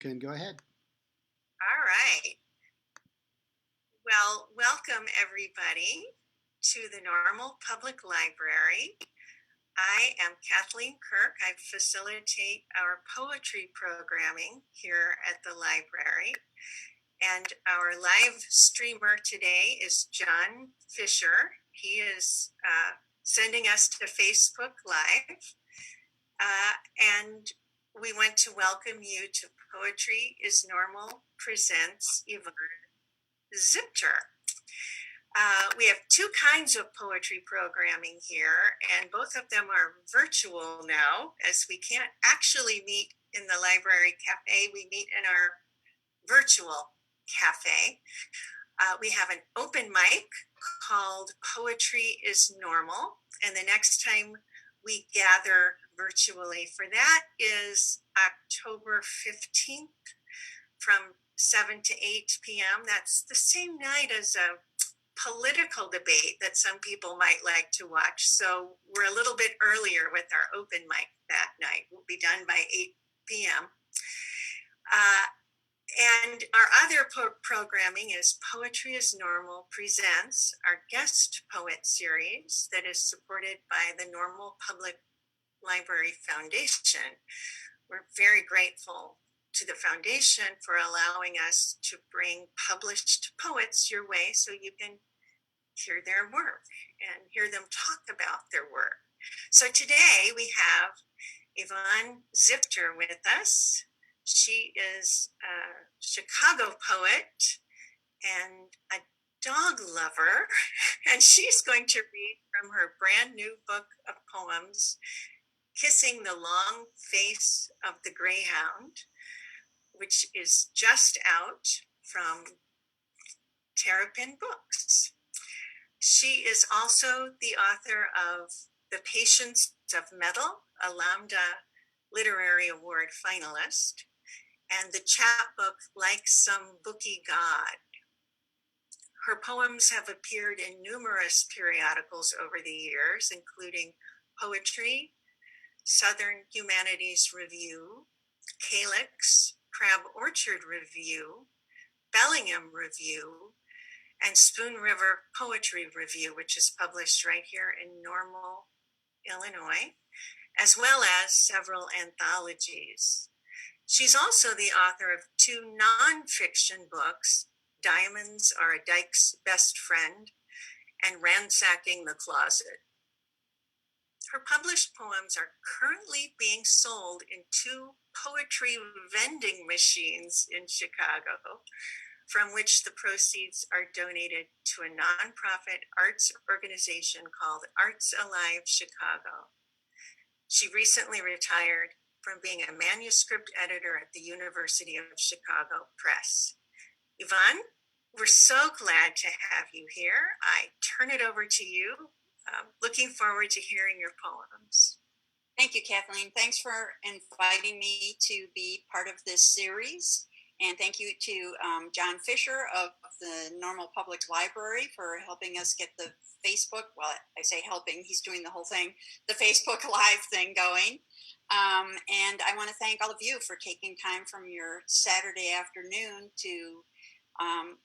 Can go ahead. All right. Well, welcome everybody to the Normal Public Library. I am Kathleen Kirk. I facilitate our poetry programming here at the library. And our live streamer today is John Fisher. He is sending us to Facebook Live. And we want to welcome you to Poetry is Normal presents Yvonne Zipter. We have two kinds of poetry programming here, and both of them are virtual now, as we can't actually meet in the library cafe. We meet in our virtual cafe. We have an open mic called Poetry is Normal, and the next time we gather virtually for that is October 15th from 7 to 8 p.m. That's the same night as a political debate that some people might like to watch. So we're a little bit earlier with our open mic that night. We'll be done by 8 p.m. And our other programming is Poetry is Normal presents our guest poet series that is supported by the Normal Public Library Foundation. We're very grateful to the foundation for allowing us to bring published poets your way so you can hear their work and hear them talk about their work. So today we have Yvonne Zipter with us. She is a Chicago poet and a dog lover, and she's going to read from her brand new book of poems, Kissing the Long Face of the Greyhound, which is just out from Terrapin Books. She is also the author of The Patience of Metal, a Lambda Literary Award finalist, and the chapbook Like Some Bookie God. Her poems have appeared in numerous periodicals over the years, including Poetry, Southern Humanities Review, Calyx, Crab Orchard Review, Bellingham Review, and Spoon River Poetry Review, which is published right here in Normal, Illinois, as well as several anthologies. She's also the author of two nonfiction books, Diamonds Are a Dyke's Best Friend and Ransacking the Closet. Her published poems are currently being sold in two poetry vending machines in Chicago, from which the proceeds are donated to a nonprofit arts organization called Arts Alive Chicago. She recently retired from being a manuscript editor at the University of Chicago Press. Yvonne, we're so glad to have you here. I turn it over to you. Looking forward to hearing your poems. Thank you, Kathleen. Thanks for inviting me to be part of this series. And thank you to John Fisher of the Normal Public Library for helping us get the Facebook, well, I say helping, he's doing the whole thing, the Facebook Live thing going. And I want to thank all of you for taking time from your Saturday afternoon to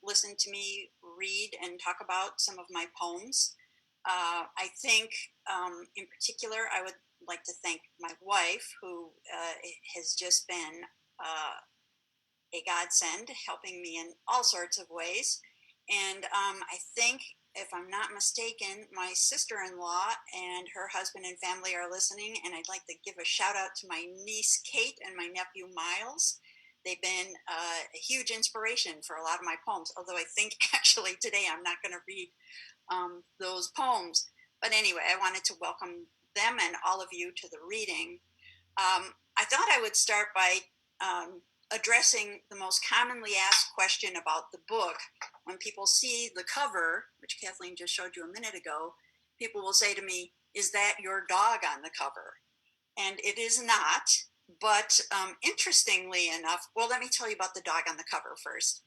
listen to me read and talk about some of my poems. I think in particular, I would like to thank my wife, who has just been a godsend, helping me in all sorts of ways. And I think, if I'm not mistaken, my sister-in-law and her husband and family are listening, and I'd like to give a shout out to my niece Kate and my nephew Miles. They've been a huge inspiration for a lot of my poems, although I think actually today I'm not going to read those poems. But anyway, I wanted to welcome them and all of you to the reading. I thought I would start by addressing the most commonly asked question about the book. When people see the cover, which Kathleen just showed you a minute ago, people will say to me, "Is that your dog on the cover?" And it is not, but interestingly enough, well, let me tell you about the dog on the cover first.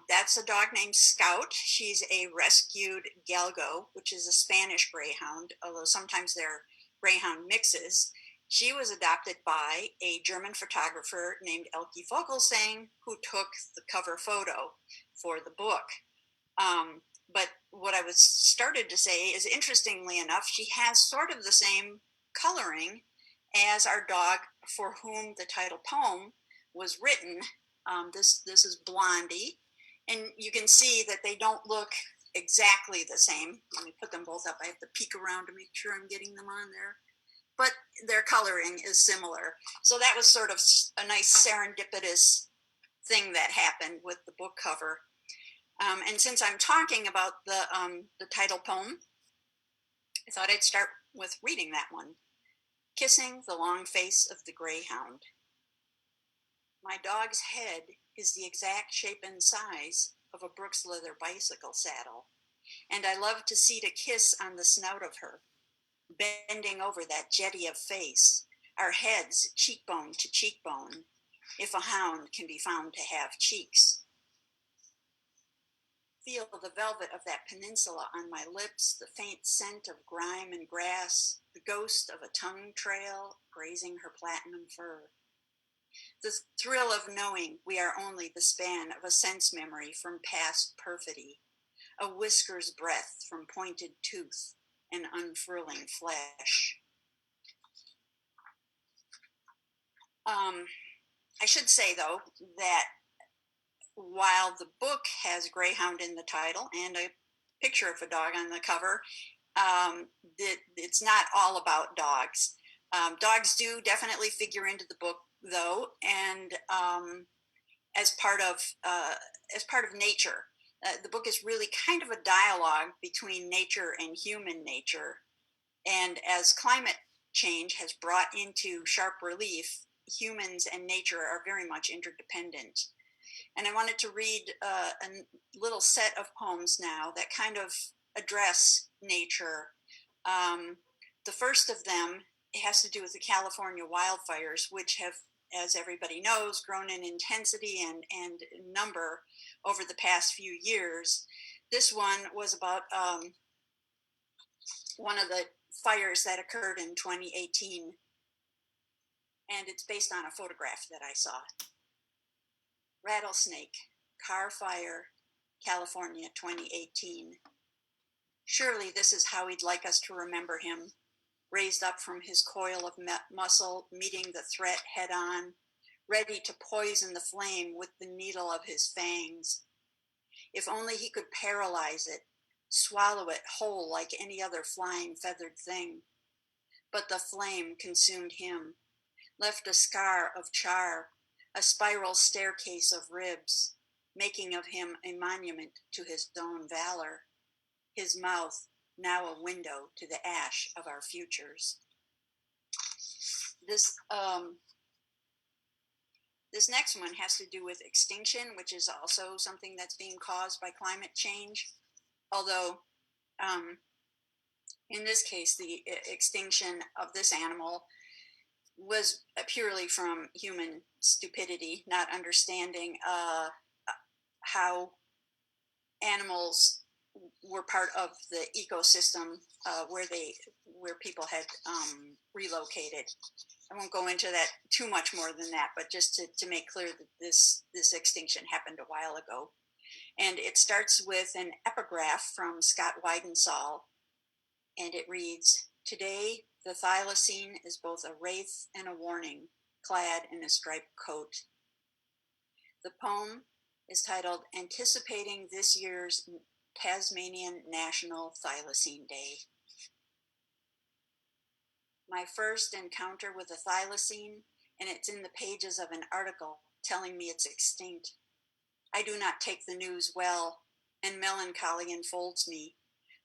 That's a dog named Scout. She's a rescued galgo, which is a Spanish greyhound, although sometimes they're greyhound mixes. She was adopted by a German photographer named Elke Vogelsang, who took the cover photo for the book. But what I was started to say is, interestingly enough, she has sort of the same coloring as our dog for whom the title poem was written. This is Blondie, and you can see that they don't look exactly the same. Let me put them both up. I have to peek around to make sure I'm getting them on there. But their coloring is similar. So that was sort of a nice serendipitous thing that happened with the book cover. And since I'm talking about the title poem, I thought I'd start with reading that one. Kissing the long face of the Greyhound. My dog's head is the exact shape and size of a Brooks leather bicycle saddle, and I love to seat a kiss on the snout of her, bending over that jetty of face, our heads cheekbone to cheekbone, if a hound can be found to have cheeks. Feel the velvet of that peninsula on my lips, the faint scent of grime and grass, the ghost of a tongue trail grazing her platinum fur. The thrill of knowing we are only the span of a sense memory from past perfidy, a whisker's breath from pointed tooth and unfurling flesh. I should say, though, that while the book has Greyhound in the title and a picture of a dog on the cover, it's not all about dogs. Dogs do definitely figure into the book, though, and as part of nature. The book is really kind of a dialogue between nature and human nature. And as climate change has brought into sharp relief, humans and nature are very much interdependent. And I wanted to read a little set of poems now that kind of address nature. The first of them has to do with the California wildfires, which have, as everybody knows, grown in intensity and number over the past few years. This one was about one of the fires that occurred in 2018, and it's based on a photograph that I saw. Rattlesnake, car fire, California, 2018. Surely this is how he'd like us to remember him, raised up from his coil of muscle, meeting the threat head on, ready to poison the flame with the needle of his fangs. If only he could paralyze it, swallow it whole like any other flying feathered thing. But the flame consumed him, left a scar of char, a spiral staircase of ribs, making of him a monument to his own valor, his mouth now a window to the ash of our futures. This next one has to do with extinction, which is also something that's being caused by climate change. Although, in this case, the extinction of this animal was purely from human stupidity, not understanding how animals were part of the ecosystem where people had relocated. I won't go into that too much more than that, but just to make clear that this extinction happened a while ago. And it starts with an epigraph from Scott Weidensall, and it reads, "Today, the thylacine is both a wraith and a warning, clad in a striped coat." The poem is titled "Anticipating This Year's Tasmanian National Thylacine Day." My first encounter with a thylacine, and it's in the pages of an article telling me it's extinct. I do not take the news well, and melancholy enfolds me,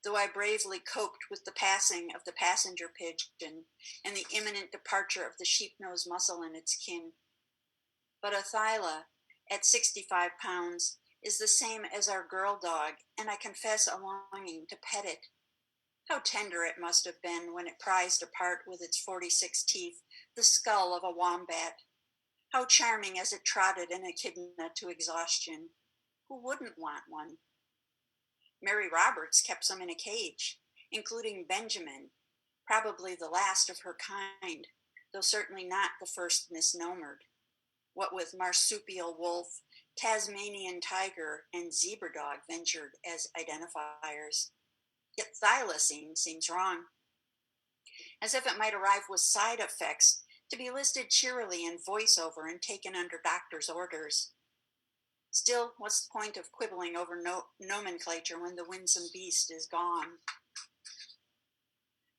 though I bravely coped with the passing of the passenger pigeon and the imminent departure of the sheep-nosed mussel and its kin. But a thyla, at 65 pounds, is the same as our girl dog, and I confess a longing to pet it. How tender it must have been when it prized apart with its 46 teeth the skull of a wombat. How charming as it trotted an echidna to exhaustion. Who wouldn't want one? Mary Roberts kept some in a cage, including Benjamin, probably the last of her kind, though certainly not the first misnomered. What with marsupial wolf, Tasmanian tiger, and zebra dog ventured as identifiers. Yet thylacine seems wrong, as if it might arrive with side effects to be listed cheerily in voiceover and taken under doctor's orders. Still, what's the point of quibbling over nomenclature when the winsome beast is gone?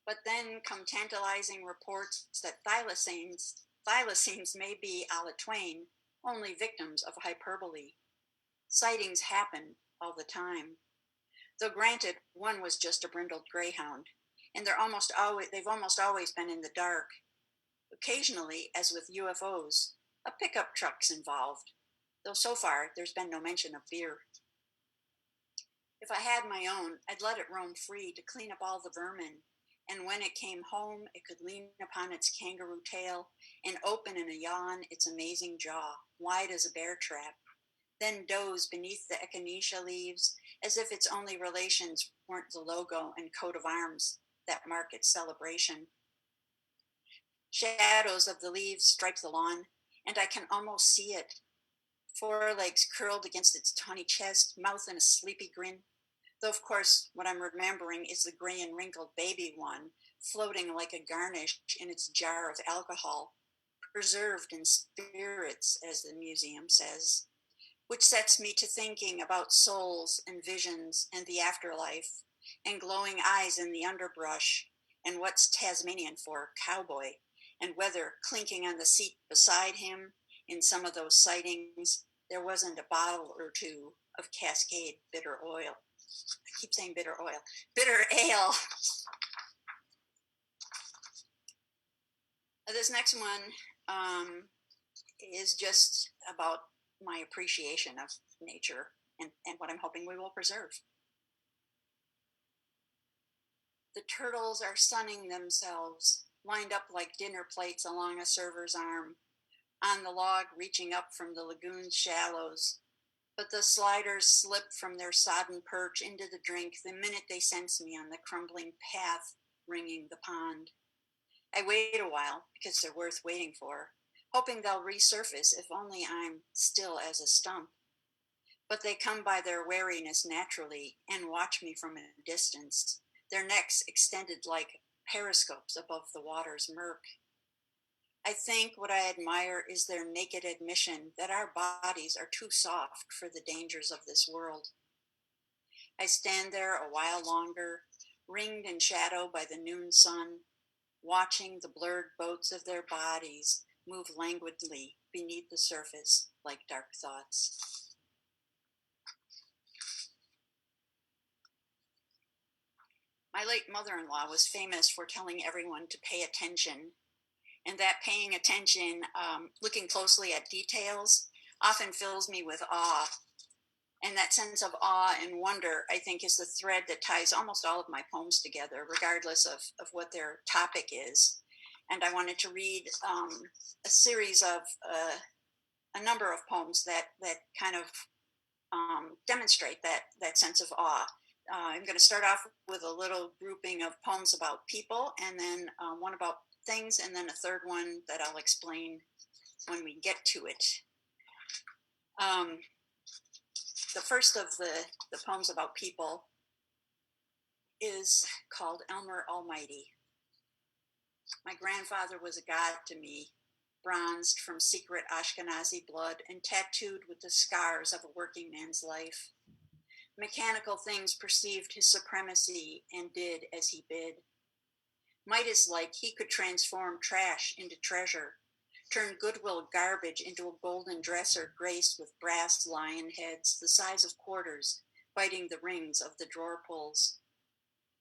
But then come tantalizing reports that thylacines may be allotrain, only victims of hyperbole. Sightings happen all the time. Though granted, one was just a brindled greyhound, and they've almost always been in the dark. Occasionally, as with UFOs, a pickup truck's involved, though so far there's been no mention of beer. If I had my own, I'd let it roam free to clean up all the vermin, and when it came home, it could lean upon its kangaroo tail and open in a yawn its amazing jaw, wide as a bear trap, then doze beneath the echinacea leaves as if its only relations weren't the logo and coat of arms that mark its celebration. Shadows of the leaves stripe the lawn, and I can almost see it. Forelegs curled against its tawny chest, mouth in a sleepy grin. Though, of course, what I'm remembering is the gray and wrinkled baby one, floating like a garnish in its jar of alcohol, preserved in spirits, as the museum says, which sets me to thinking about souls and visions and the afterlife, and glowing eyes in the underbrush, and what's Tasmanian for cowboy, and whether clinking on the seat beside him in some of those sightings there wasn't a bottle or two of Cascade bitter oil. I keep saying bitter oil. Bitter ale. This next one is just about my appreciation of nature and what I'm hoping we will preserve. The turtles are sunning themselves, lined up like dinner plates along a server's arm, on the log reaching up from the lagoon's shallows. But the sliders slip from their sodden perch into the drink the minute they sense me on the crumbling path ringing the pond. I wait a while because they're worth waiting for, hoping they'll resurface if only I'm still as a stump. But they come by their wariness naturally and watch me from a distance, their necks extended like periscopes above the water's murk. I think what I admire is their naked admission that our bodies are too soft for the dangers of this world. I stand there a while longer, ringed in shadow by the noon sun, watching the blurred boats of their bodies move languidly beneath the surface like dark thoughts. My late mother-in-law was famous for telling everyone to pay attention, and that paying attention, looking closely at details, often fills me with awe. And that sense of awe and wonder, I think, is the thread that ties almost all of my poems together, regardless of what their topic is. And I wanted to read a series of a number of poems that kind of demonstrate that sense of awe. I'm going to start off with a little grouping of poems about people, and then one about things, and then a third one that I'll explain when we get to it. The first of the poems about people is called Elmer Almighty. My grandfather was a god to me, bronzed from secret Ashkenazi blood and tattooed with the scars of a working man's life. Mechanical things perceived his supremacy and did as he bid. Midas-like, he could transform trash into treasure, turn goodwill garbage into a golden dresser graced with brass lion heads the size of quarters, biting the rings of the drawer pulls.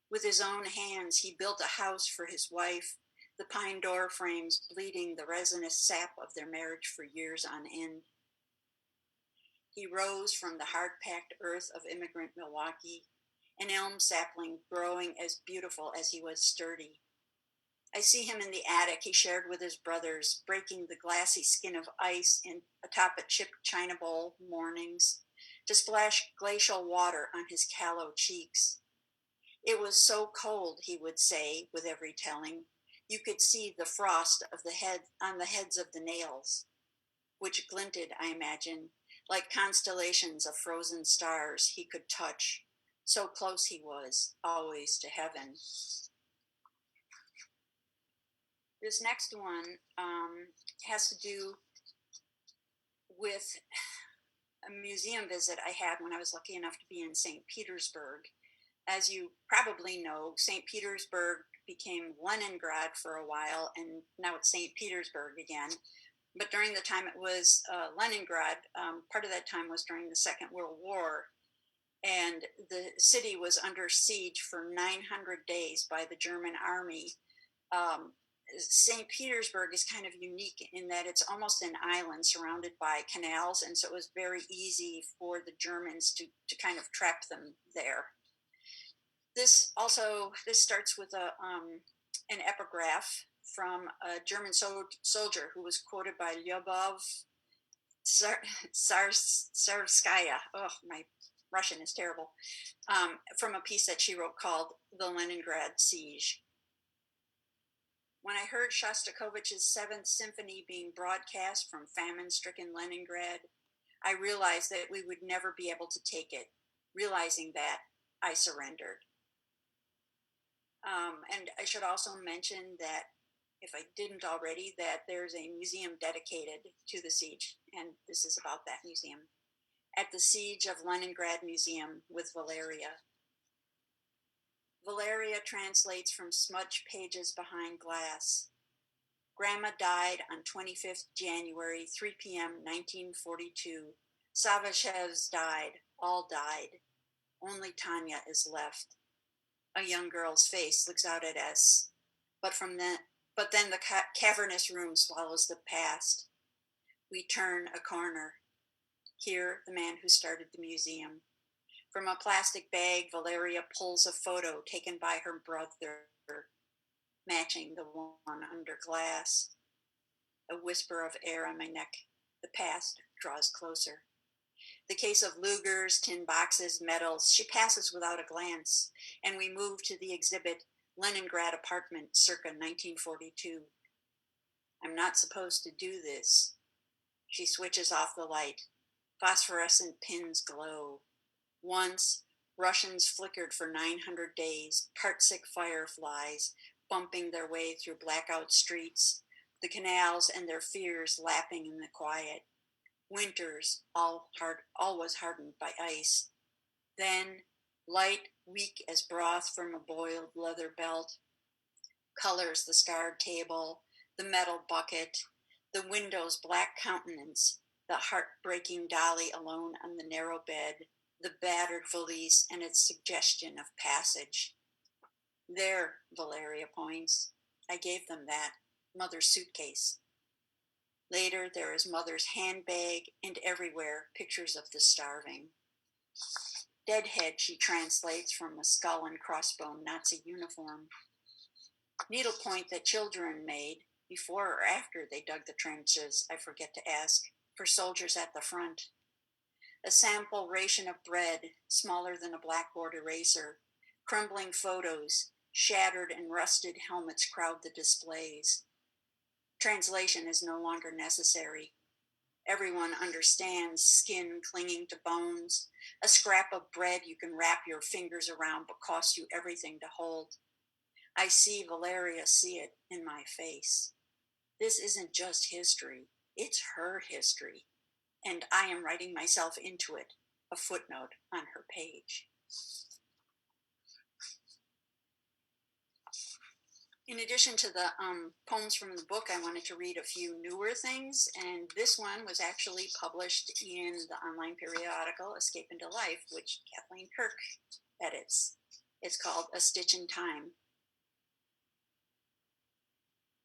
With his own hands, he built a house for his wife, the pine door frames bleeding the resinous sap of their marriage for years on end. He rose from the hard-packed earth of immigrant Milwaukee, an elm sapling growing as beautiful as he was sturdy. I see him in the attic he shared with his brothers, breaking the glassy skin of ice atop a chipped china bowl mornings to splash glacial water on his callow cheeks. It was so cold, he would say with every telling, You could see the frost of the head on the heads of the nails, which glinted, I imagine, like constellations of frozen stars he could touch. So close he was, always to heaven. This next one has to do with a museum visit I had when I was lucky enough to be in St. Petersburg. As you probably know, St. Petersburg became Leningrad for a while, and now it's St. Petersburg again. But during the time it was Leningrad, part of that time was during the Second World War, and the city was under siege for 900 days by the German army. St. Petersburg is kind of unique in that it's almost an island surrounded by canals, and so it was very easy for the Germans to kind of trap them there. This starts with an epigraph from a German soldier who was quoted by Lyubov Tsarskaya. Oh, my Russian is terrible. From a piece that she wrote called "The Leningrad Siege." When I heard Shostakovich's Seventh Symphony being broadcast from famine-stricken Leningrad, I realized that we would never be able to take it. Realizing that, I surrendered. And I should also mention that, if I didn't already, that there's a museum dedicated to the siege, and this is about that museum. At the Siege of Leningrad Museum with Valeria. Valeria translates from smudged pages behind glass. Grandma died on 25th January, 3 p.m., 1942. Savashevs died, all died. Only Tanya is left. A young girl's face looks out at us, but then the cavernous room swallows the past. We turn a corner. Here, the man who started the museum. From a plastic bag, Valeria pulls a photo taken by her brother, matching the one under glass. A whisper of air on my neck. The past draws closer. The case of Lugers, tin boxes, medals, she passes without a glance, and we move to the exhibit Leningrad Apartment, circa 1942. I'm not supposed to do this. She switches off the light. Phosphorescent pins glow. Once, Russians flickered for 900 days, part-sick fireflies, bumping their way through blackout streets, the canals and their fears lapping in the quiet. Winters, always hardened by ice. Then, light, weak as broth from a boiled leather belt, colors the scarred table, the metal bucket, the window's black countenance, the heartbreaking dolly alone on the narrow bed, the battered valise and its suggestion of passage. There, Valeria points. I gave them that. Mother's suitcase. Later, there is Mother's handbag, and everywhere, pictures of the starving. Deadhead, she translates from a skull and crossbone Nazi uniform. Needlepoint that children made, before or after they dug the trenches, I forget to ask, for soldiers at the front. A sample ration of bread, smaller than a blackboard eraser. Crumbling photos, shattered and rusted helmets crowd the displays. Translation is no longer necessary. Everyone understands skin clinging to bones, a scrap of bread you can wrap your fingers around but costs you everything to hold. I see Valeria see it in my face. This isn't just history, it's her history, and I am writing myself into it, a footnote on her page. In addition to the poems from the book, I wanted to read a few newer things, and this one was actually published in the online periodical Escape into Life, which Kathleen Kirk edits. It's called A Stitch in Time.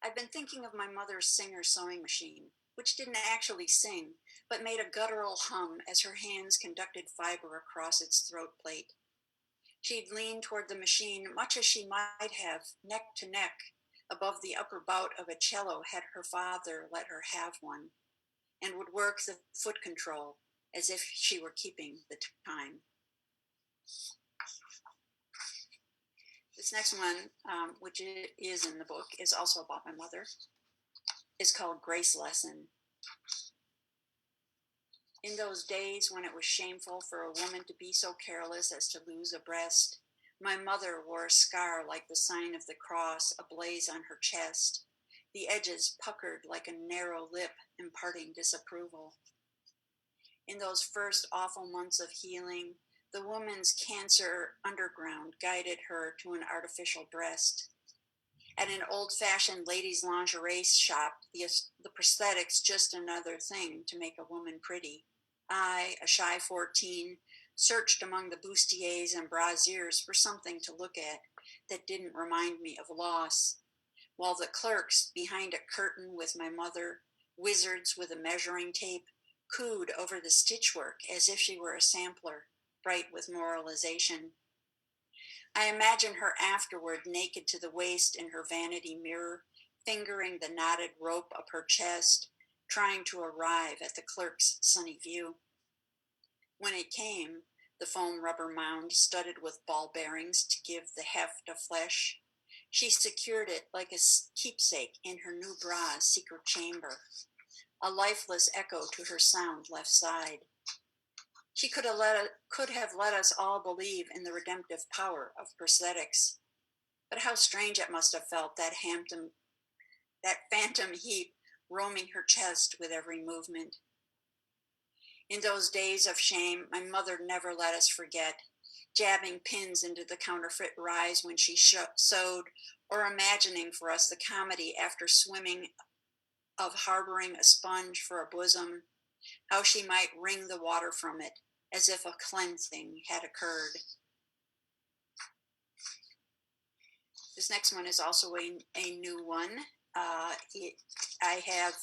I've been thinking of my mother's Singer sewing machine, which didn't actually sing, but made a guttural hum as her hands conducted fiber across its throat plate. She'd lean toward the machine much as she might have, neck to neck, above the upper bout of a cello had her father let her have one, and would work the foot control as if she were keeping the time. This next one, which is in the book, is also about my mother, is called Grace Lesson. In those days when it was shameful for a woman to be so careless as to lose a breast, my mother wore a scar like the sign of the cross ablaze on her chest, the edges puckered like a narrow lip imparting disapproval. In those first awful months of healing, the woman's cancer underground guided her to an artificial breast. At an old-fashioned ladies' lingerie shop, the prosthetics just another thing to make a woman pretty. I, a shy 14, searched among the bustiers and brasiers for something to look at that didn't remind me of loss, while the clerks behind a curtain with my mother, wizards with a measuring tape, cooed over the stitchwork as if she were a sampler, bright with moralization. I imagine her afterward, naked to the waist in her vanity mirror, fingering the knotted rope up her chest, trying to arrive at the clerk's sunny view. When it came, the foam rubber mound studded with ball bearings to give the heft of flesh, she secured it like a keepsake in her new bra's secret chamber, a lifeless echo to her sound left side. She could have let us all believe in the redemptive power of prosthetics. But how strange it must have felt, that phantom heap roaming her chest with every movement. In those days of shame, my mother never let us forget, jabbing pins into the counterfeit rise when she sewed, or imagining for us the comedy after swimming of harboring a sponge for a bosom, how she might wring the water from it as if a cleansing had occurred. This next one is also a new one. I have,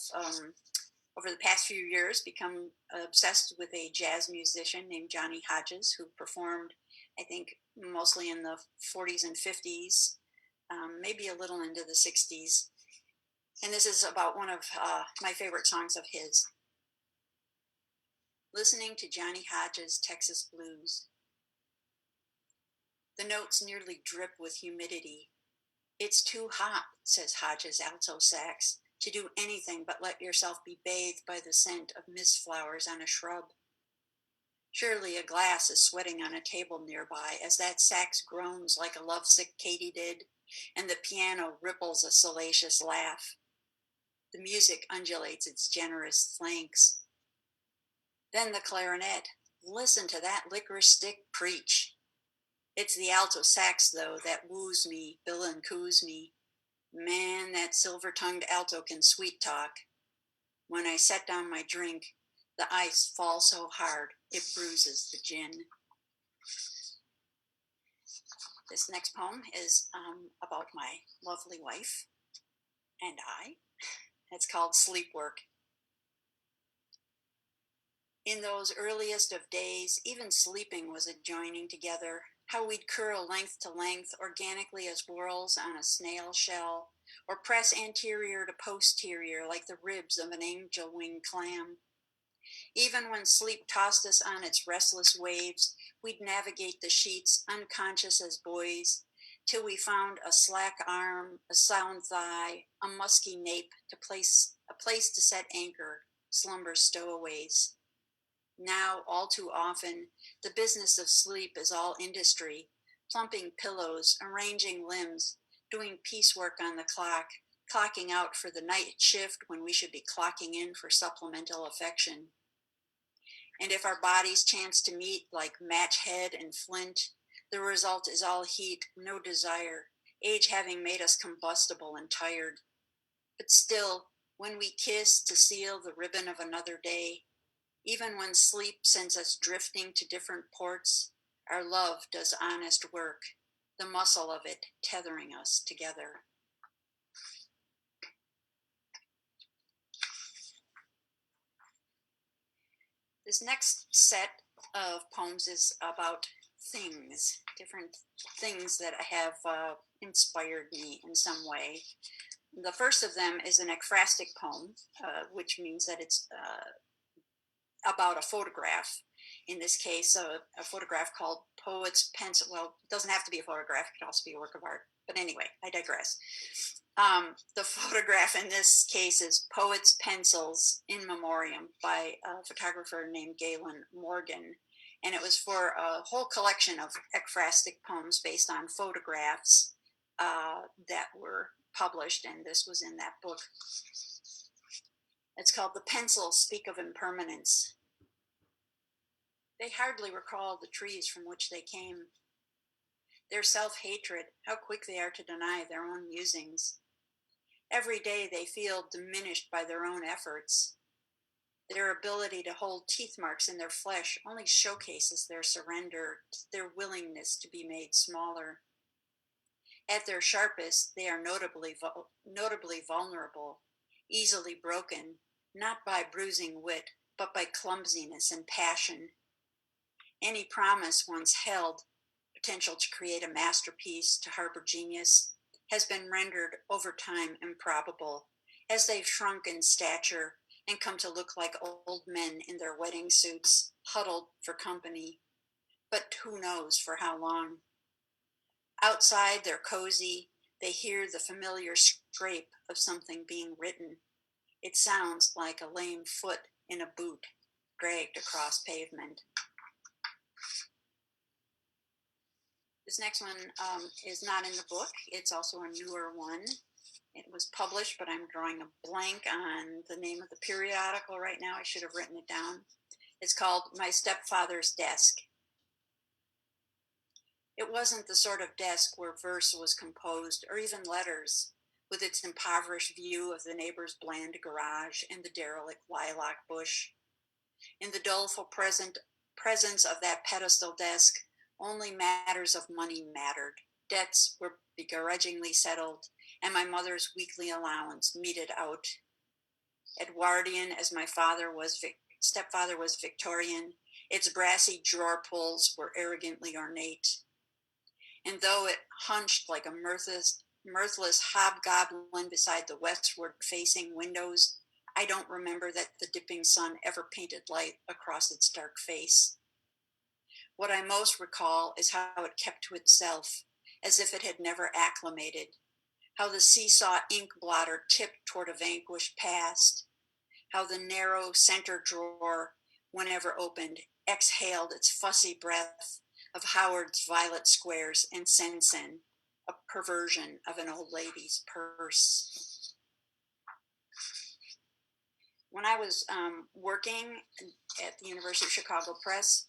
over the past few years, become obsessed with a jazz musician named Johnny Hodges, who performed, I think, mostly in the 40s and 50s, maybe a little into the 60s. And this is about one of my favorite songs of his. Listening to Johnny Hodges' Texas Blues. The notes nearly drip with humidity. It's too hot, says Hodges' alto sax, to do anything but let yourself be bathed by the scent of mist flowers on a shrub. Surely a glass is sweating on a table nearby as that sax groans like a lovesick katydid, and the piano ripples a salacious laugh. The music undulates its generous flanks. Then the clarinet. Listen to that licorice stick preach. It's the alto sax, though, that woos me, Bill and coos me. Man, that silver-tongued alto can sweet talk. When I set down my drink, the ice falls so hard it bruises the gin. This next poem is about my lovely wife and I. It's called Sleep Work. In those earliest of days, even sleeping was a joining together, how we'd curl length to length organically as whorls on a snail shell, or press anterior to posterior like the ribs of an angel-wing clam. Even when sleep tossed us on its restless waves, we'd navigate the sheets unconscious as boys, till we found a slack arm, a sound thigh, a musky nape a place to set anchor, slumber's stowaways. Now, all too often, the business of sleep is all industry, plumping pillows, arranging limbs, doing piecework on the clock, clocking out for the night shift when we should be clocking in for supplemental affection. And if our bodies chance to meet like match head and flint, the result is all heat, no desire, age having made us combustible and tired. But still, when we kiss to seal the ribbon of another day, even when sleep sends us drifting to different ports, our love does honest work, the muscle of it tethering us together. This next set of poems is about things, different things that have inspired me in some way. The first of them is an ekphrastic poem, which means that it's about a photograph. In this case, a photograph called Poet's Pencil. Well, it doesn't have to be a photograph. It can also be a work of art. But anyway, I digress. The photograph in this case is Poet's Pencils in Memoriam by a photographer named Galen Morgan. And it was for a whole collection of ekphrastic poems based on photographs that were published. And this was in that book. It's called The Pencils Speak of Impermanence. They hardly recall the trees from which they came. Their self-hatred, how quick they are to deny their own musings. Every day they feel diminished by their own efforts. Their ability to hold teeth marks in their flesh only showcases their surrender, their willingness to be made smaller. At their sharpest, they are notably vulnerable, easily broken, not by bruising wit, but by clumsiness and passion. Any promise once held, potential to create a masterpiece, to harbor genius, has been rendered over time improbable, as they've shrunk in stature and come to look like old men in their wedding suits, huddled for company. But who knows for how long? Outside, they're cozy. They hear the familiar scrape of something being written. It sounds like a lame foot in a boot dragged across pavement. This next one is not in the book. It's also a newer one. It was published, but I'm drawing a blank on the name of the periodical right now. I should have written it down. It's called My Stepfather's Desk. It wasn't the sort of desk where verse was composed, or even letters, with its impoverished view of the neighbor's bland garage and the derelict lilac bush. In the doleful presence of that pedestal desk, only matters of money mattered. Debts were begrudgingly settled, and my mother's weekly allowance meted out. Edwardian as my stepfather was Victorian, its brassy drawer pulls were arrogantly ornate. And though it hunched like a mirthless hobgoblin beside the westward-facing windows, I don't remember that the dipping sun ever painted light across its dark face. What I most recall is how it kept to itself, as if it had never acclimated, how the seesaw ink blotter tipped toward a vanquished past, how the narrow center drawer, whenever opened, exhaled its fussy breath of Howard's violet squares and sensen, a perversion of an old lady's purse. When I was working at the University of Chicago Press,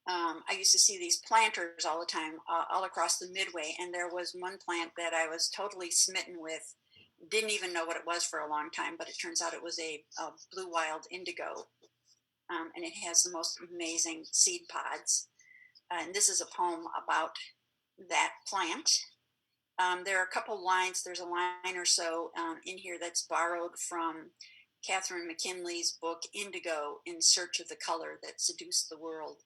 I used to see these planters all the time, all across the Midway, and there was one plant that I was totally smitten with. Didn't even know what it was for a long time, but it turns out it was a blue wild indigo, and it has the most amazing seed pods. And this is a poem about that plant. There are a couple lines, there's a line or so in here that's borrowed from Catherine McKinley's book, Indigo, In Search of the Color That Seduced the World.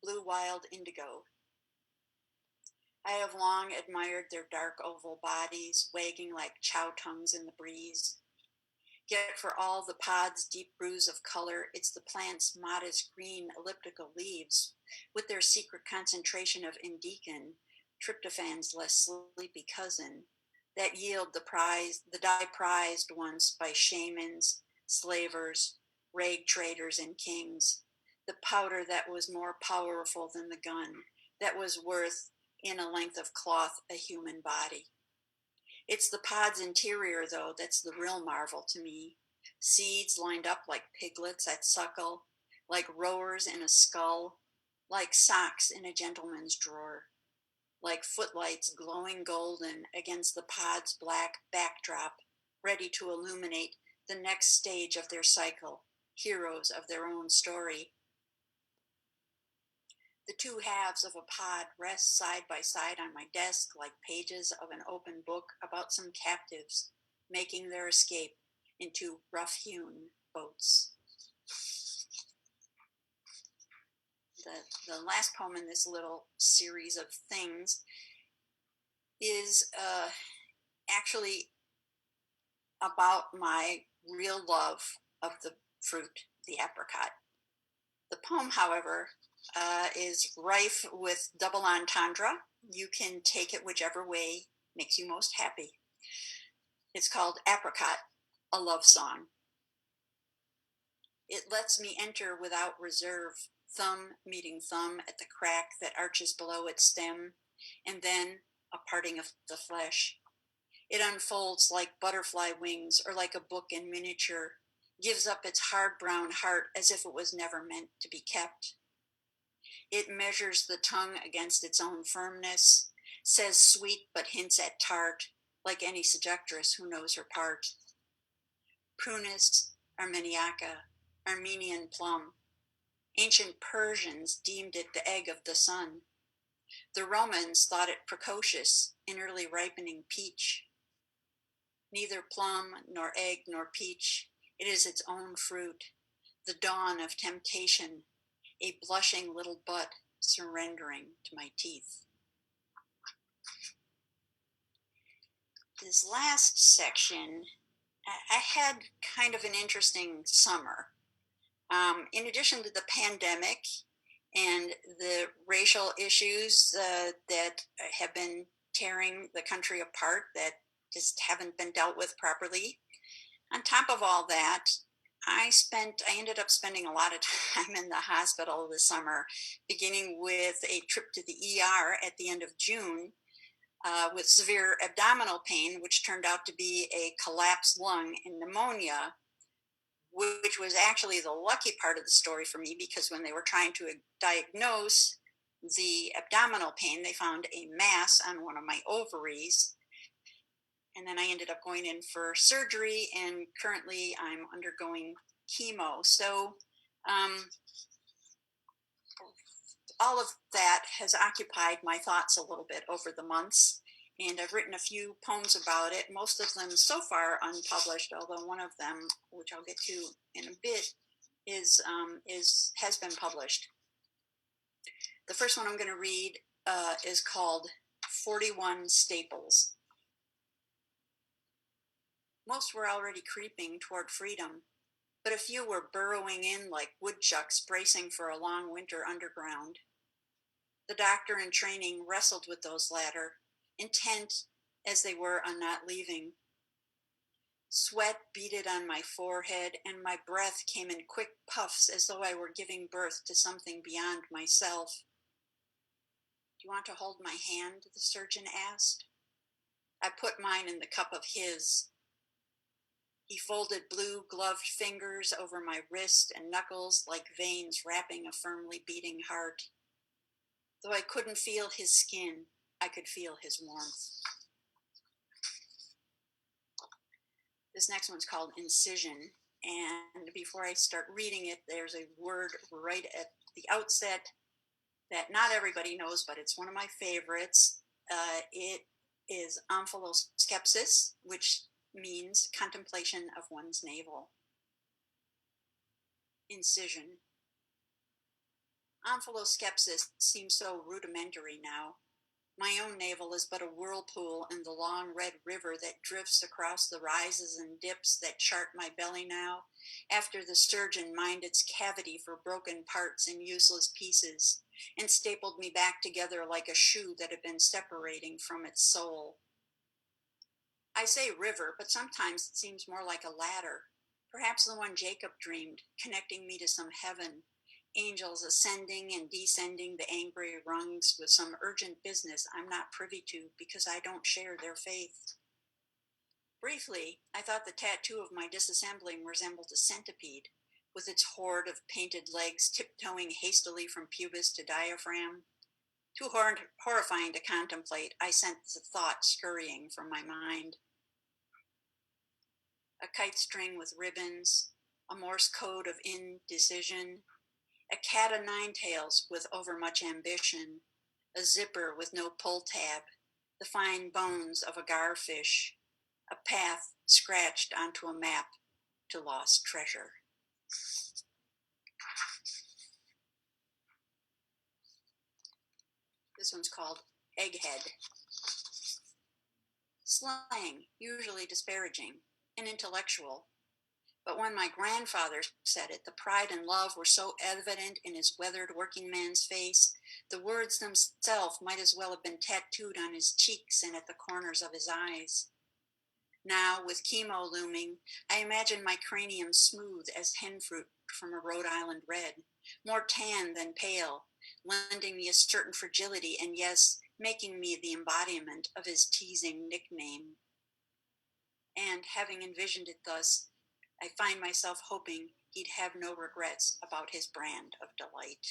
Blue wild indigo. I have long admired their dark oval bodies, wagging like chow tongues in the breeze. Yet for all the pod's deep bruise of color, it's the plant's modest green elliptical leaves, with their secret concentration of indican, tryptophan's less sleepy cousin, that yield the dye prized once by shamans, slavers, rag traders, and kings, the powder that was more powerful than the gun, that was worth, in a length of cloth, a human body. It's the pod's interior, though, that's the real marvel to me. Seeds lined up like piglets at suckle, like rowers in a scull, like socks in a gentleman's drawer, like footlights glowing golden against the pod's black backdrop, ready to illuminate the next stage of their cycle, heroes of their own story. The two halves of a pod rest side by side on my desk like pages of an open book about some captives making their escape into rough-hewn boats. The last poem in this little series of things is actually about my real love of the fruit, the apricot. The poem, however, is rife with double entendre. You can take it whichever way makes you most happy. It's called Apricot, a Love Song. It lets me enter without reserve, thumb meeting thumb at the crack that arches below its stem, and then a parting of the flesh. It unfolds like butterfly wings or like a book in miniature, gives up its hard brown heart as if it was never meant to be kept. It measures the tongue against its own firmness, says sweet but hints at tart, like any seductress who knows her part. Prunus armeniaca, Armenian plum. Ancient Persians deemed it the egg of the sun. The Romans thought it precocious, an early ripening peach. Neither plum, nor egg, nor peach, it is its own fruit, the dawn of temptation, a blushing little bud surrendering to my teeth. This last section, I had kind of an interesting summer. In addition to the pandemic and the racial issues that have been tearing the country apart that just haven't been dealt with properly, on top of all that, I ended up spending a lot of time in the hospital this summer, beginning with a trip to the ER at the end of June with severe abdominal pain, which turned out to be a collapsed lung and pneumonia, which was actually the lucky part of the story for me, because when they were trying to diagnose the abdominal pain, they found a mass on one of my ovaries. And then I ended up going in for surgery, and currently I'm undergoing chemo. So all of that has occupied my thoughts a little bit over the months, and I've written a few poems about it, most of them so far unpublished, although one of them, which I'll get to in a bit, has been published. The first one I'm going to read is called 41 Staples. Most were already creeping toward freedom, but a few were burrowing in like woodchucks bracing for a long winter underground. The doctor in training wrestled with those latter, intent as they were on not leaving. Sweat beaded on my forehead, and my breath came in quick puffs as though I were giving birth to something beyond myself. "Do you want to hold my hand?" the surgeon asked. I put mine in the cup of his. He folded blue gloved fingers over my wrist and knuckles like veins wrapping a firmly beating heart. Though I couldn't feel his skin, I could feel his warmth. This next one's called Incision, and before I start reading it, there's a word right at the outset that not everybody knows, but it's one of my favorites. It is amphiloskepsis, which means contemplation of one's navel. Incision. Amphiloskepsis seems so rudimentary now. My own navel is but a whirlpool in the long red river that drifts across the rises and dips that chart my belly now, after the surgeon mined its cavity for broken parts and useless pieces, and stapled me back together like a shoe that had been separating from its sole. I say river, but sometimes it seems more like a ladder, perhaps the one Jacob dreamed, connecting me to some heaven, angels ascending and descending the angry rungs with some urgent business I'm not privy to because I don't share their faith. Briefly, I thought the tattoo of my disassembling resembled a centipede, with its horde of painted legs tiptoeing hastily from pubis to diaphragm. Too horrifying to contemplate, I sent the thought scurrying from my mind. A kite string with ribbons, a Morse code of indecision, a cat o' nine tails with overmuch ambition, a zipper with no pull tab, the fine bones of a garfish, a path scratched onto a map to lost treasure. This one's called Egghead. Slang, usually disparaging, and intellectual. But when my grandfather said it, the pride and love were so evident in his weathered working man's face, the words themselves might as well have been tattooed on his cheeks and at the corners of his eyes. Now, with chemo looming, I imagine my cranium smooth as hen fruit from a Rhode Island red, more tan than pale, lending me a certain fragility and, yes, making me the embodiment of his teasing nickname. And having envisioned it thus, I find myself hoping he'd have no regrets about his brand of delight.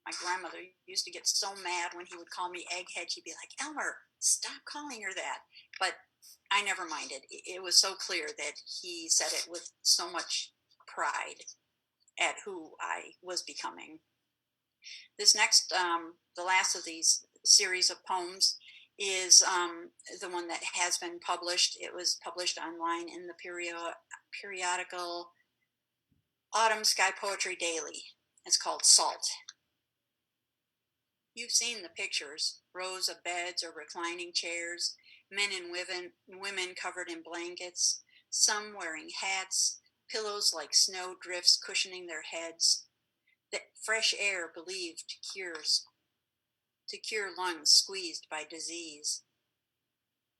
My grandmother used to get so mad when he would call me egghead. She'd be like, Elmer, stop calling her that. But I never minded. It was so clear that he said it with so much pride at who I was becoming. This next, the last of these series of poems is the one that has been published. It was published online in the periodical Autumn Sky Poetry Daily. It's called Salt. You've seen the pictures, rows of beds or reclining chairs, men and women covered in blankets, some wearing hats, pillows like snow drifts cushioning their heads. The fresh air believed to cure lungs squeezed by disease.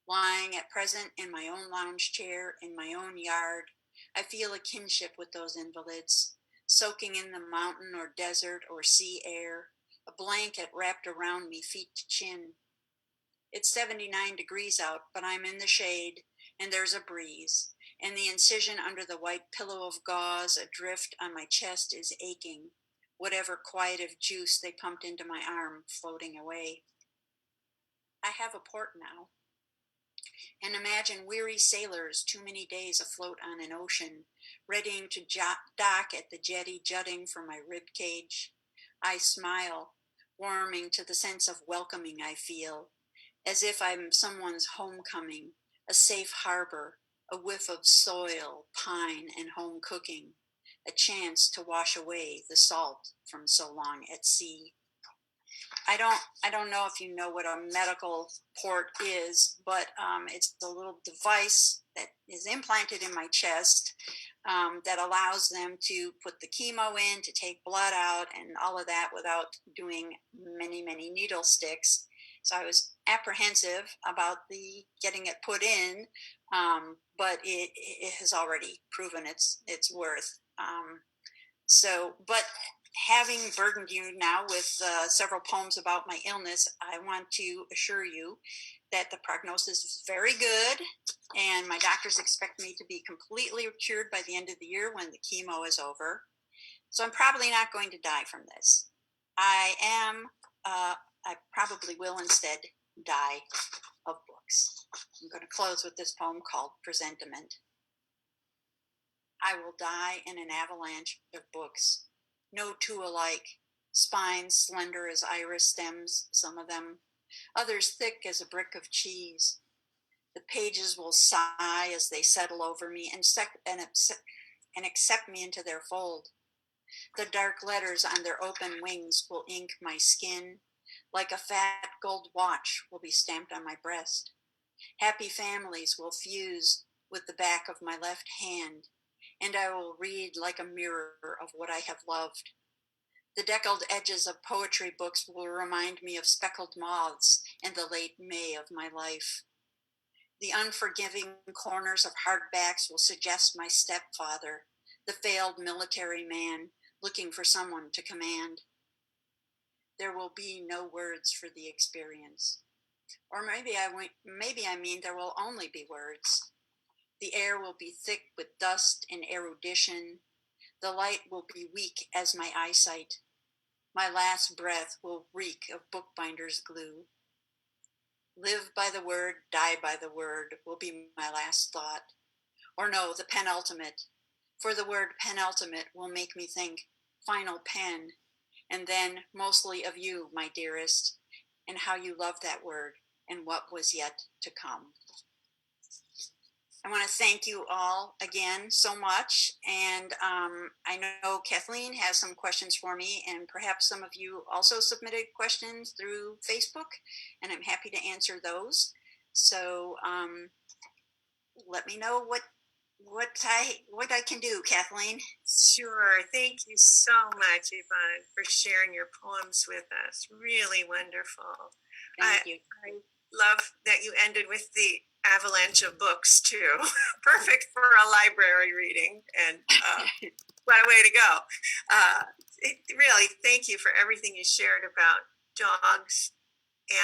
Lying at present in my own lounge chair in my own yard, I feel a kinship with those invalids, soaking in the mountain or desert or sea air, a blanket wrapped around me feet to chin. It's 79 degrees out, but I'm in the shade, and there's a breeze, and the incision under the white pillow of gauze adrift on my chest is aching, whatever quietive juice they pumped into my arm floating away. I have a port now, and imagine weary sailors too many days afloat on an ocean, readying to dock at the jetty jutting from my rib cage. I smile, warming to the sense of welcoming I feel, as if I'm someone's homecoming, a safe harbor, a whiff of soil, pine, and home cooking, a chance to wash away the salt from so long at sea. I don't know if you know what a medical port is, but it's a little device that is implanted in my chest that allows them to put the chemo in, to take blood out, and all of that without doing many needle sticks. So I was apprehensive about the getting it put in, but it has already proven its worth. But having burdened you now with several poems about my illness, I want to assure you that the prognosis is very good, and my doctors expect me to be completely cured by the end of the year when the chemo is over. So I'm probably not going to die from this. I probably will instead die of books. I'm going to close with this poem called Presentiment. I will die in an avalanche of books, no two alike, spines slender as iris stems, some of them, others thick as a brick of cheese. The pages will sigh as they settle over me and accept me into their fold. The dark letters on their open wings will ink my skin, like a fat gold watch will be stamped on my breast. Happy families will fuse with the back of my left hand, and I will read like a mirror of what I have loved. The deckled edges of poetry books will remind me of speckled moths in the late May of my life. The unforgiving corners of hardbacks will suggest my stepfather, the failed military man looking for someone to command. There will be no words for the experience. Or maybe I mean there will only be words. The air will be thick with dust and erudition. The light will be weak as my eyesight. My last breath will reek of bookbinder's glue. Live by the word, die by the word will be my last thought. Or no, the penultimate. For the word penultimate will make me think final pen, and then mostly of you, my dearest, and how you loved that word and what was yet to come. I want to thank you all again so much. And I know Kathleen has some questions for me, and perhaps some of you also submitted questions through Facebook, and I'm happy to answer those. So let me know what I can do, Kathleen. Sure. Thank you so much, Yvonne, for sharing your poems with us. Really wonderful. I, Thank you. I love that you ended with the avalanche of books, too. Perfect for a library reading. And what a way to go. Really, thank you for everything you shared about dogs,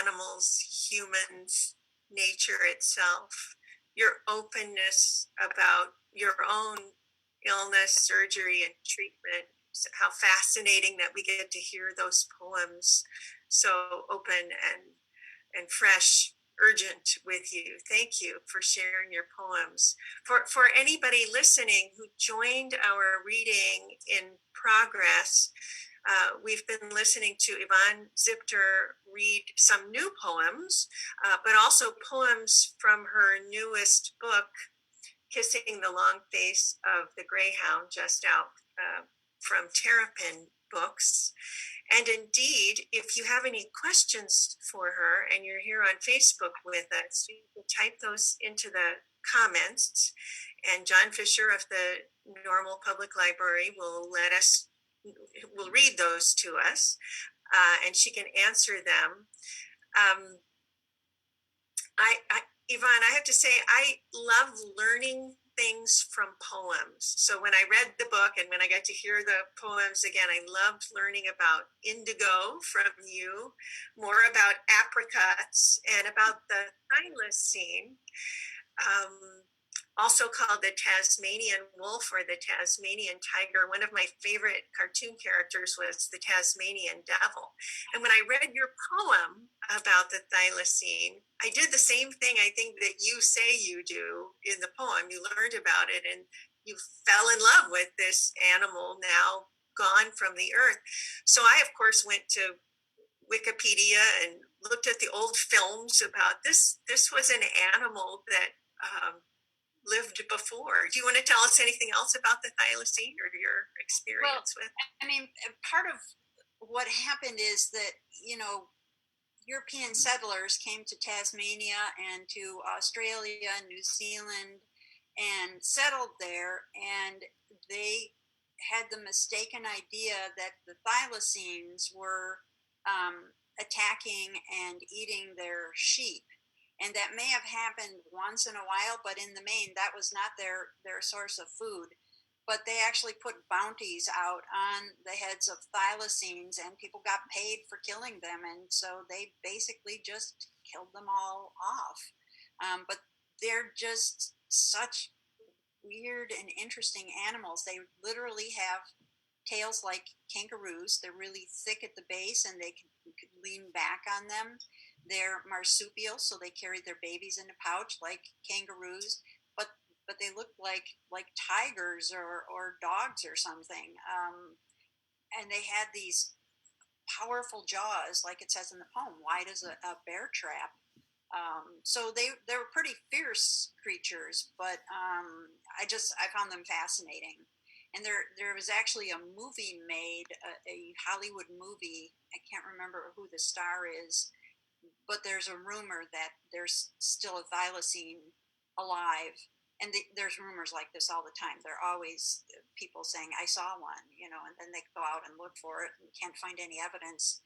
animals, humans, nature itself, your openness about your own illness, surgery, and treatment. How fascinating that we get to hear those poems so open and fresh, urgent with you. Thank you for sharing your poems. For anybody listening who joined our reading in progress, we've been listening to Yvonne Zipter read some new poems, but also poems from her newest book, Kissing the Long Face of the Greyhound, just out from Terrapin Books. And indeed, if you have any questions for her and you're here on Facebook with us, you can type those into the comments, and John Fisher of the Normal Public Library will read those to us, and she can answer them. Yvonne, I have to say, I love learning things from poems. So when I read the book and when I got to hear the poems again, I loved learning about indigo from you, more about apricots, and about the thylacine. Also called the Tasmanian wolf or the Tasmanian tiger. One of my favorite cartoon characters was the Tasmanian devil. And when I read your poem about the thylacine, I did the same thing I think that you say you do in the poem. You learned about it and you fell in love with this animal now gone from the earth. So I, of course, went to Wikipedia and looked at the old films about this. This was an animal that lived before. Do you want to tell us anything else about the thylacine or your experience with? I mean, part of what happened is that, European settlers came to Tasmania and to Australia, New Zealand, and settled there, and they had the mistaken idea that the thylacines were attacking and eating their sheep. And that may have happened once in a while, but in the main, that was not their source of food. But they actually put bounties out on the heads of thylacines, and people got paid for killing them. And so they basically just killed them all off. But they're just such weird and interesting animals. They literally have tails like kangaroos. They're really thick at the base, and they can lean back on them. They're marsupial, so they carried their babies in a pouch like kangaroos, but they look like tigers or dogs or something. And they had these powerful jaws, like it says in the poem, wide as a bear trap. So they were pretty fierce creatures, but I found them fascinating. And there was actually a movie made, a Hollywood movie. I can't remember who the star is, but there's a rumor that there's still a thylacine alive. And there's rumors like this all the time. There are always people saying, I saw one, and then they go out and look for it and can't find any evidence.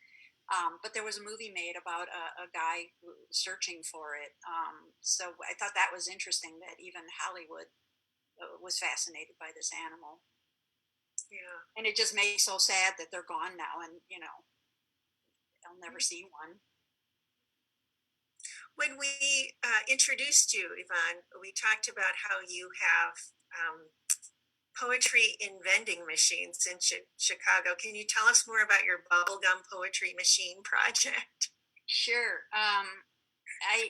But there was a movie made about a guy searching for it. So I thought that was interesting that even Hollywood was fascinated by this animal. Yeah. And it just makes so sad that they're gone now, and I'll never see one. When we introduced you, Yvonne, we talked about how you have poetry in vending machines in Chicago. Can you tell us more about your bubblegum poetry machine project? Sure.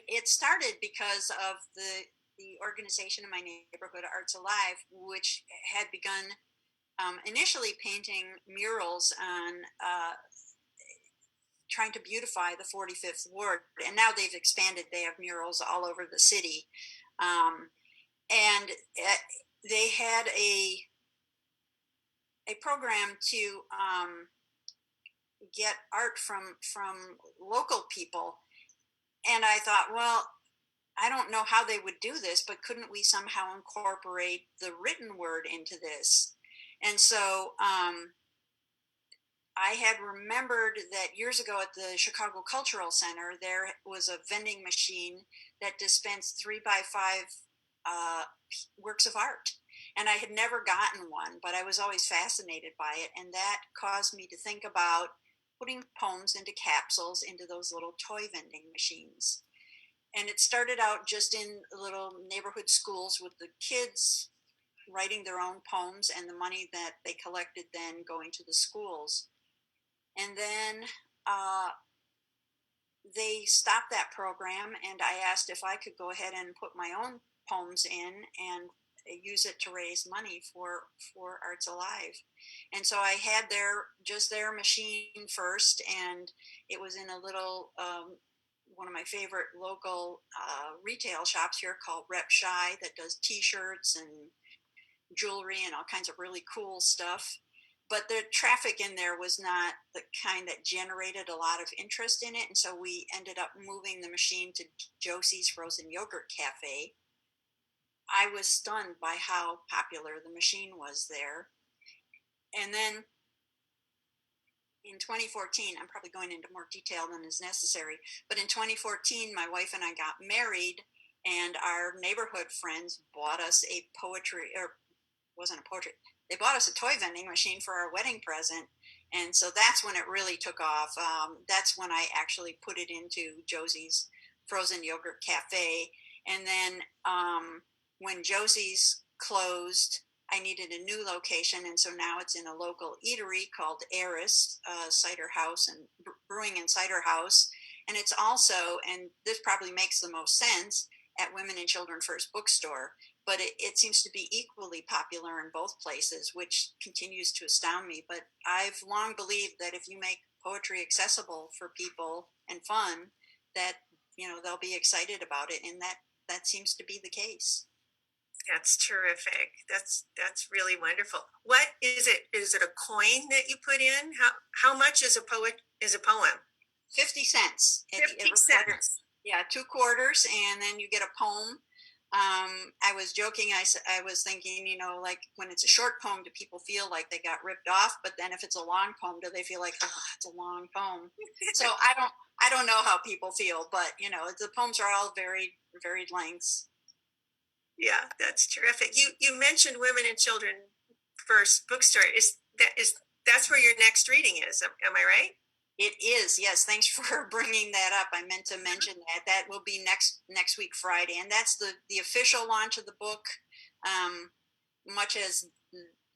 It started because of the organization in my neighborhood, Arts Alive, which had begun initially painting murals on trying to beautify the 45th Ward, and now they've expanded. They have murals all over the city, and they had a program to get art from local people. And I thought, well, I don't know how they would do this, but couldn't we somehow incorporate the written word into this? And so I had remembered that years ago at the Chicago Cultural Center, there was a vending machine that dispensed 3 by 5 uh, works of art. And I had never gotten one, but I was always fascinated by it. And that caused me to think about putting poems into capsules into those little toy vending machines. And it started out just in little neighborhood schools with the kids writing their own poems and the money that they collected then going to the schools. And then uh, they stopped that program, and I asked if I could go ahead and put my own poems in and use it to raise money for Arts Alive. And so I had their machine first, and it was in a little one of my favorite local retail shops here called Rep Shy that does T-shirts and jewelry and all kinds of really cool stuff. But the traffic in there was not the kind that generated a lot of interest in it. And so we ended up moving the machine to Josie's Frozen Yogurt Cafe. I was stunned by how popular the machine was there. And then in 2014, I'm probably going into more detail than is necessary, but in 2014, my wife and I got married, and our neighborhood friends bought us a poetry, or wasn't a poetry, they bought us a toy vending machine for our wedding present. And so that's when it really took off. That's when I actually put it into Josie's Frozen Yogurt Cafe. And then when Josie's closed, I needed a new location. And so now it's in a local eatery called Eris Cider House and Brewing and Cider House. And it's also, and this probably makes the most sense, at Women and Children First Bookstore. But it seems to be equally popular in both places, which continues to astound me. But I've long believed that if you make poetry accessible for people and fun, that they'll be excited about it, and that seems to be the case. That's terrific. That's really wonderful. What is it? Is it a coin that you put in? How much is a poem? 50 cents. 50 cents. Yeah, 2 quarters, and then you get a poem. I was joking. I was thinking, like when it's a short poem, do people feel like they got ripped off? But then if it's a long poem, do they feel like, oh, it's a long poem? So I don't know how people feel, but the poems are all varied lengths. Yeah, that's terrific. You mentioned Women and Children First Bookstore. That's where your next reading is? Am I right? It is, yes. Thanks for bringing that up. I meant to mention that. That will be next week, Friday, and that's the official launch of the book. Much as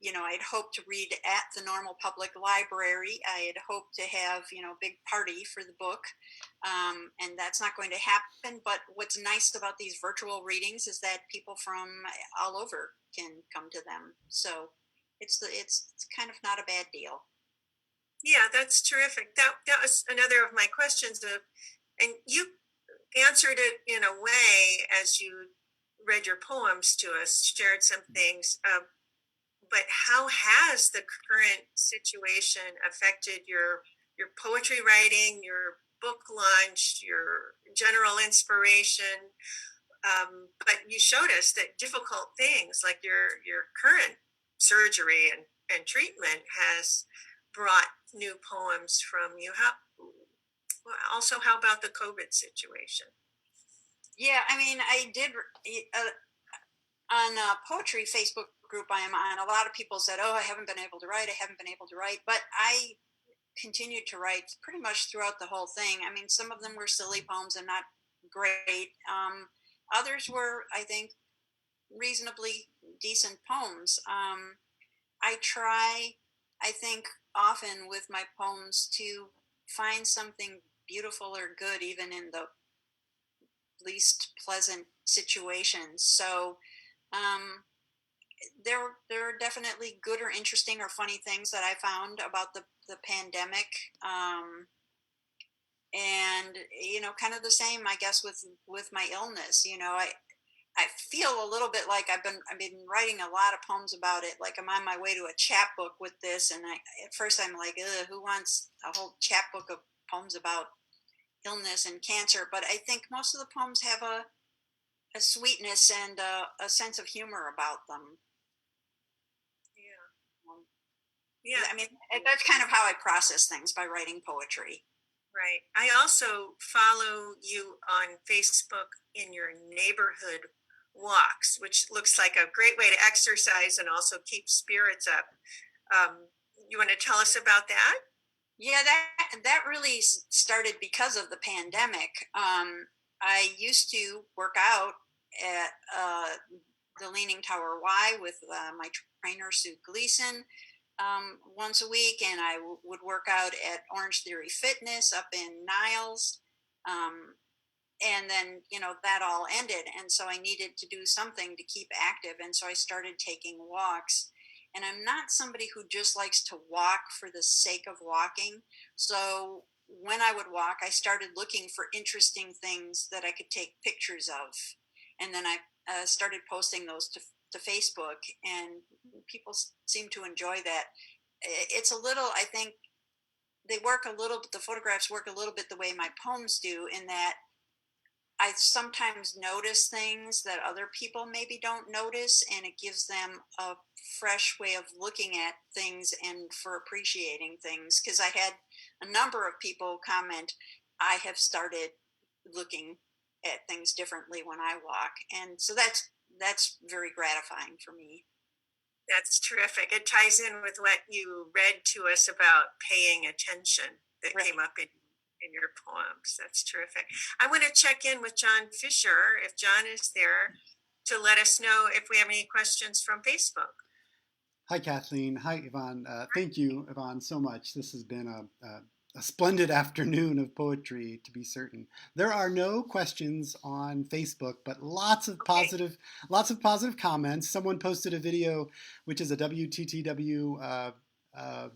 I'd hoped to read at the Normal Public Library, I had hoped to have a big party for the book, and that's not going to happen. But what's nice about these virtual readings is that people from all over can come to them. So it's kind of not a bad deal. Yeah, that's terrific. That was another of my questions, and you answered it in a way as you read your poems to us, shared some things. But how has the current situation affected your poetry writing, your book launch, your general inspiration? But you showed us that difficult things like your current surgery and treatment has brought new poems from you. How about the COVID situation? Yeah, I mean, I did on a poetry Facebook group I am on. A lot of people said, "Oh, I haven't been able to write. I haven't been able to write," but I continued to write pretty much throughout the whole thing. I mean, some of them were silly poems and not great. Others were, I think, reasonably decent poems. I try, I think, often with my poems to find something beautiful or good, even in the least pleasant situations. So there are definitely good or interesting or funny things that I found about the pandemic. And kind of the same, I guess, with my illness. I feel a little bit like I've been writing a lot of poems about it. Like I'm on my way to a chapbook with this, and at first I'm like, who wants a whole chapbook of poems about illness and cancer? But I think most of the poems have a a sweetness and a sense of humor about them. Yeah. Um, Yeah. I mean, that's kind of how I process things, by writing poetry. Right. I also follow you on Facebook in your neighborhood walks, which looks like a great way to exercise and also keep spirits up. You want to tell us about that? Yeah, that really started because of the pandemic. I used to work out at the Leaning Tower Y with my trainer Sue Gleason once a week, and I would work out at Orange Theory Fitness up in Niles. Um, and then that all ended, and so I needed to do something to keep active, and so I started taking walks. And I'm not somebody who just likes to walk for the sake of walking, so when I would walk, I started looking for interesting things that I could take pictures of, and then I started posting those to Facebook, and people seem to enjoy that. It's a little, I think, they work a little, the photographs work a little bit the way my poems do, in that I sometimes notice things that other people maybe don't notice, and it gives them a fresh way of looking at things and for appreciating things. Because I had a number of people comment, I have started looking at things differently when I walk, and so that's very gratifying for me. That's terrific. It ties in with what you read to us about paying attention that Right. came up in your poems. That's terrific. I want to check in with John Fisher, if John is there, to let us know if we have any questions from Facebook. Hi, Kathleen. Hi, Yvonne. Thank you, Yvonne, so much. This has been a splendid afternoon of poetry, to be certain. There are no questions on Facebook, but Okay. lots of positive comments. Someone posted a video, which is a WTTW. Uh,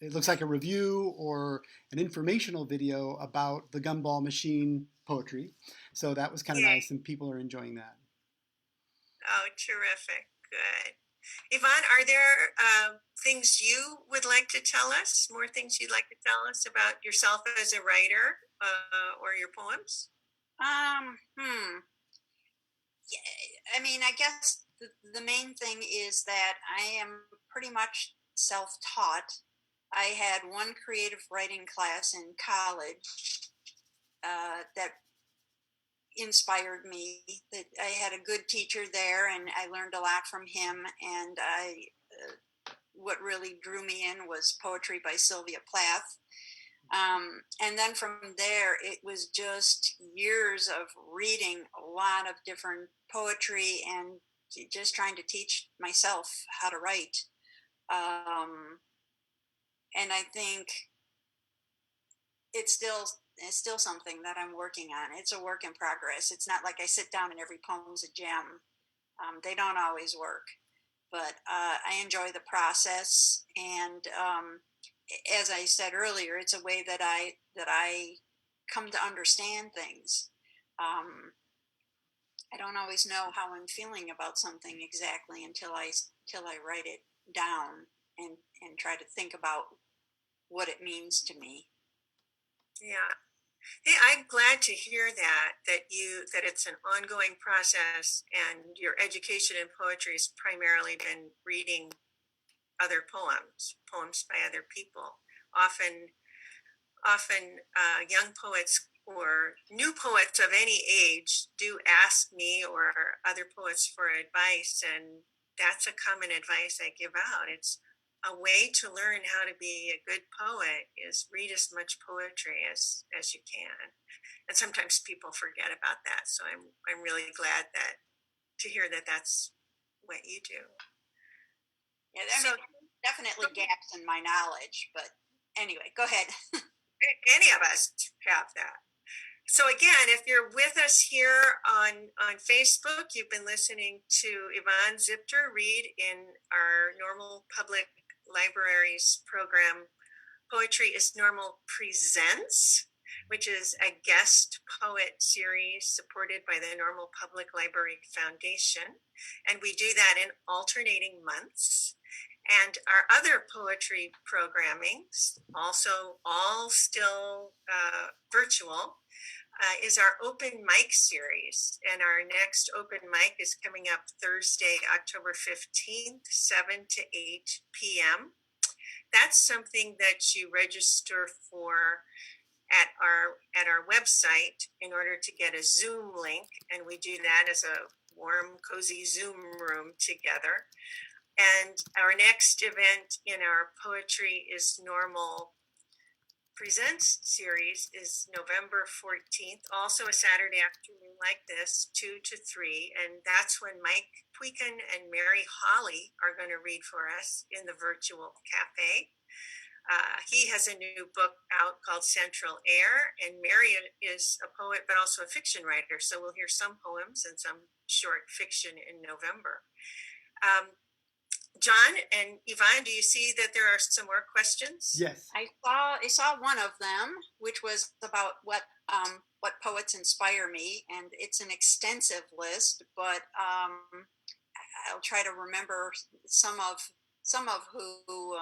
it looks like a review or an informational video about the Gumball Machine poetry. So that was kind of Yay. nice, and people are enjoying that. Oh, terrific. Good. Yvonne, are there things you would like to tell us? More things you'd like to tell us about yourself as a writer or your poems? Hmm. Yeah, I mean, I guess the main thing is that I am pretty much self-taught. I had one creative writing class in college that inspired me. That I had a good teacher there, and I learned a lot from him. And what really drew me in was poetry by Sylvia Plath. And then from there, it was just years of reading a lot of different poetry and just trying to teach myself how to write. Um, and I think it's still it's still something that I'm working on. It's a work in progress. It's not like I sit down and every poem's a gem. They don't always work, but I enjoy the process. And as I said earlier, it's a way that I come to understand things. Um, I don't always know how I'm feeling about something exactly until I write it down and try to think about what it means to me. Yeah. Hey, I'm glad to hear that it's an ongoing process and your education in poetry has primarily been reading other poems by other people. Often young poets or new poets of any age do ask me or other poets for advice, and that's a common advice I give out. It's a way to learn how to be a good poet is read as much poetry as you can. And sometimes people forget about that, so I'm really glad that to hear that that's what you do. Yeah, I So mean, definitely gaps in my knowledge, but anyway, go ahead. any of us have that. So again, if you're with us here on Facebook, you've been listening to Yvonne Zipter read in our Normal Public Libraries program, Poetry is Normal Presents, which is a guest poet series supported by the Normal Public Library Foundation. And we do that in alternating months. And our other poetry programming, also all still virtual, is our open mic series. And our next open mic is coming up Thursday, October 15th, 7 to 8 p.m. That's something that you register for at our website in order to get a Zoom link. And we do that as a warm, cozy Zoom room together. And our next event in our Poetry is Normal Presents series is November 14th, also a Saturday afternoon like this, 2 to 3. And that's when Mike Puikin and Mary Holly are going to read for us in the virtual cafe. He has a new book out called Central Air, and Mary is a poet but also a fiction writer. So we'll hear some poems and some short fiction in November. John and Yvonne, do you see that there are some more questions? Yes. I saw one of them, which was about what poets inspire me, and it's an extensive list, but I'll try to remember some of who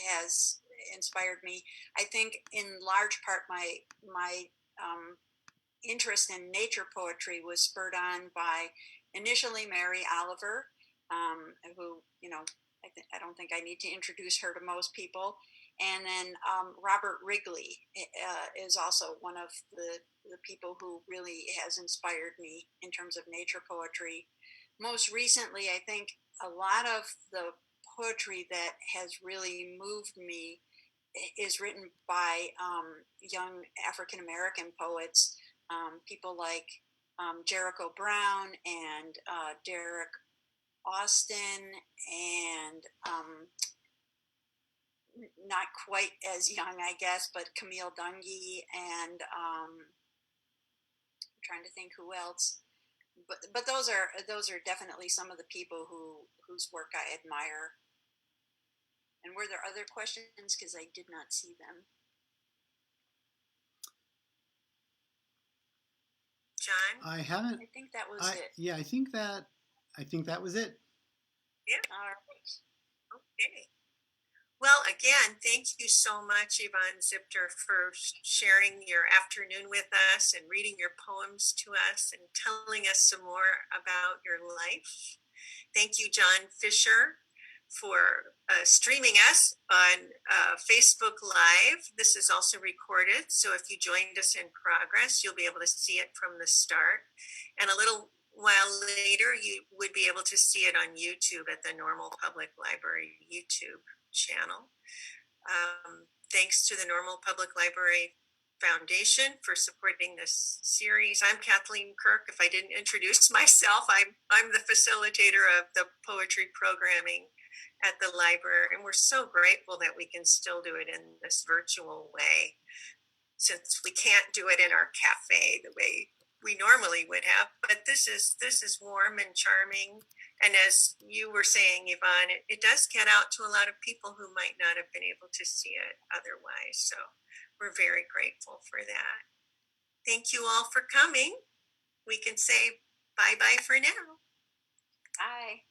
has inspired me. I think in large part my interest in nature poetry was spurred on by initially Mary Oliver, who, I don't think I need to introduce her to most people. And then Robert Wrigley is also one of the people who really has inspired me in terms of nature poetry. Most recently, I think a lot of the poetry that has really moved me is written by young African-American poets, people like Jericho Brown and Derek Austin, and not quite as young, I guess, but Camille Dungy, and I'm trying to think who else. But those are definitely some of the people whose work I admire. And were there other questions? Because I did not see them. John? I haven't. I think that was it. Yeah, I think that was it. Yeah. All right. Okay. Well, again, thank you so much, Yvonne Zipter, for sharing your afternoon with us and reading your poems to us and telling us some more about your life. Thank you, John Fisher, for streaming us on Facebook Live. This is also recorded, so if you joined us in progress, you'll be able to see it from the start. And a little while later, you would be able to see it on YouTube at the Normal Public Library YouTube channel. Thanks to the Normal Public Library Foundation for supporting this series. I'm Kathleen Kirk. If I didn't introduce myself, I'm the facilitator of the poetry programming at the library, and we're so grateful that we can still do it in this virtual way, since we can't do it in our cafe the way we normally would have. But this is warm and charming, and as you were saying, Yvonne, it does get out to a lot of people who might not have been able to see it otherwise. So we're very grateful for that. Thank you all for coming. We can say bye-bye for now. Bye.